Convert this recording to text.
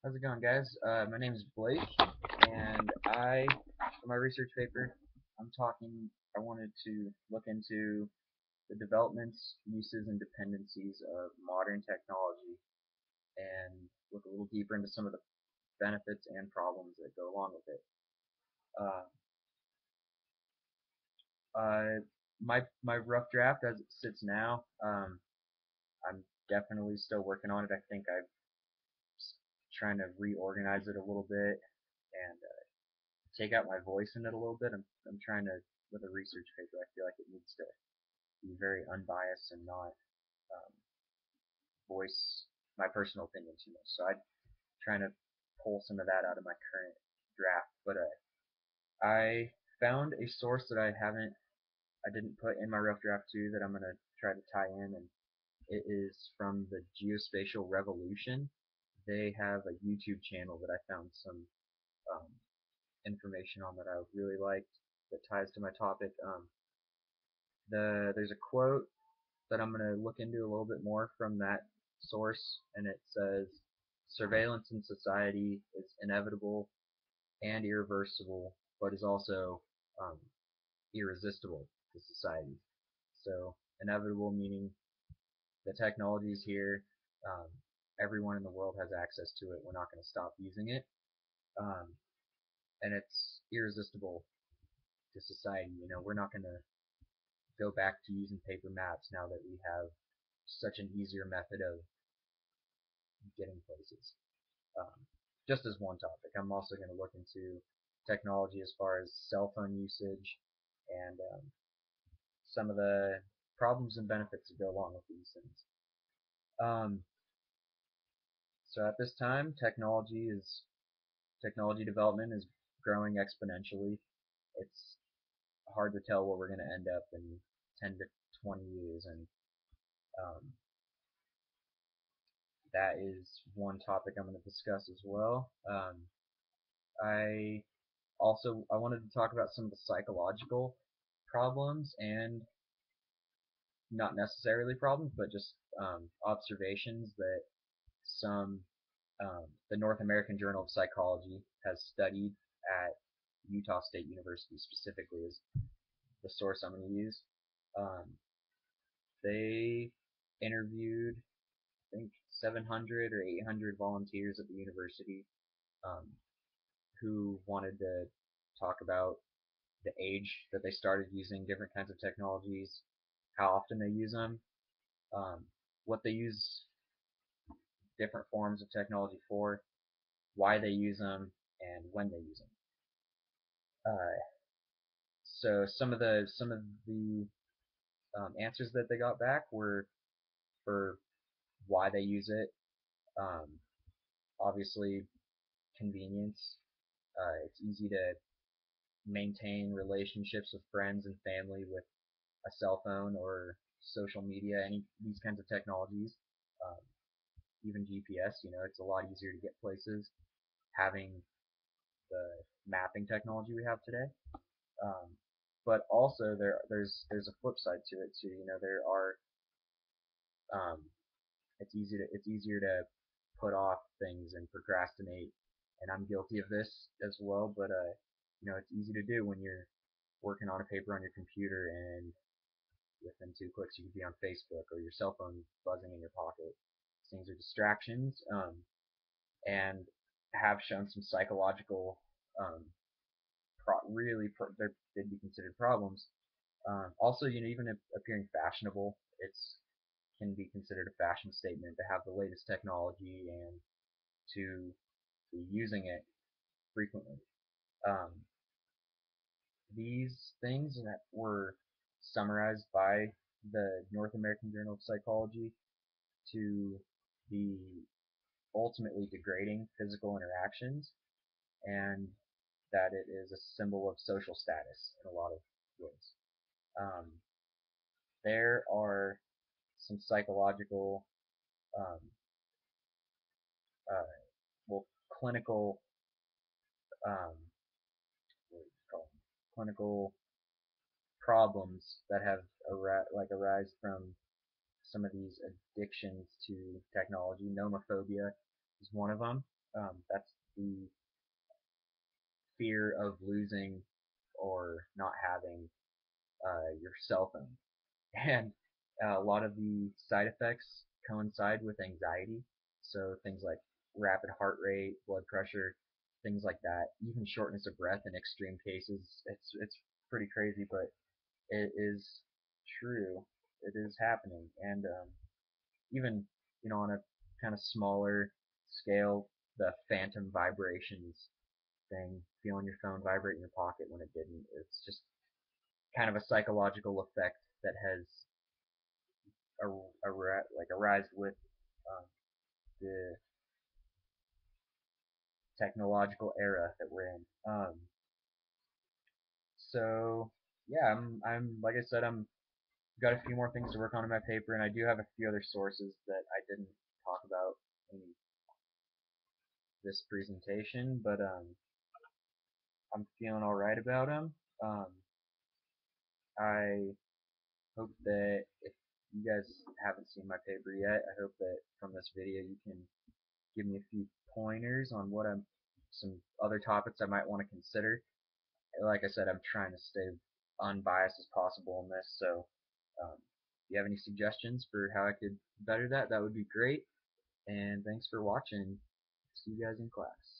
How's it going, guys? My name is Blake, and for my research paper, I wanted to look into the developments, uses, and dependencies of modern technology and look a little deeper into some of the benefits and problems that go along with it. Uh, uh, my rough draft as it sits now, I'm definitely still working on it. I think I'm trying to reorganize it a little bit and take out my voice in it a little bit. I'm trying to with a research paper. I feel like it needs to be very unbiased and not um, voice my personal opinion too much. So I'm trying to pull some of that out of my current draft. But I found a source that I didn't put in my rough draft too that I'm gonna try to tie in, and it is from the Geospatial Revolution. They have a YouTube channel that I found some um, information on that I really liked that ties to my topic. There's a quote that I'm going to look into a little bit more from that source, and it says, "Surveillance in society is inevitable and irreversible, but is also um, irresistible to society." So inevitable meaning the technology is here, um, everyone in the world has access to it. We're not going to stop using it, um, and it's irresistible to society. We're not going to go back to using paper maps now that we have such an easier method of getting places. Um, just as one topic, I'm also going to look into technology as far as cell phone usage and some of the problems and benefits that go along with these things. Um, so at this time, technology development is growing exponentially. It's hard to tell where we're going to end up in 10 to 20 years, and um, that is one topic I'm going to discuss as well. I I wanted to talk about some of the psychological problems and not necessarily problems, but just observations that some the North American Journal of Psychology has studied at Utah State University specifically is the source I'm going to use. Um, they interviewed, I think, 700 or 800 volunteers at the university um, who wanted to talk about the age that they started using different kinds of technologies, how often they use them, um, what they use different forms of technology for, why they use them, and when they use them. Uh, so some of the answers that they got back were for why they use it. Um, Obviously, convenience. It's easy to maintain relationships with friends and family with a cell phone or social media, any these kinds of technologies. Um, Even GPS, it's a lot easier to get places having the mapping technology we have today. Um, but also there's a flip side to it too. There are um, it's easier to put off things and procrastinate, and I'm guilty of this as well. But it's easy to do when you're working on a paper on your computer, and within 2 clicks you could be on Facebook or your cell phone buzzing in your pocket. These things are distractions, and have shown some psychological um, they'd be considered problems. Also, even if appearing fashionable, it's can be considered a fashion statement to have the latest technology and to be using it frequently. Um, these things that were summarized by the North American Journal of Psychology to be ultimately degrading physical interactions, and that it is a symbol of social status in a lot of ways. Um, there are some psychological, um, uh, well, clinical, um, what do you call them? Clinical problems that have arise from some of these addictions to technology. Nomophobia is one of them. That's the fear of losing or not having your cell phone. And a lot of the side effects coincide with anxiety. So things like rapid heart rate, blood pressure, things like that, even shortness of breath in extreme cases. It's pretty crazy, but it is true. It is happening, and even on a kind of smaller scale, the phantom vibrations thing, feeling your phone vibrate in your pocket when it didn't. It's just kind of a psychological effect that has like arise with um, the technological era that we're in. So yeah, I'm like I said, I'm got a few more things to work on in my paper, and I do have a few other sources that I didn't talk about in this presentation, but I'm feeling all right about them. Um, I hope that if you guys haven't seen my paper yet, I hope that from this video you can give me a few pointers on some other topics I might want to consider. Like I said, I'm trying to stay unbiased as possible in this, so if you have any suggestions for how I could better that, that would be great. And thanks for watching. See you guys in class.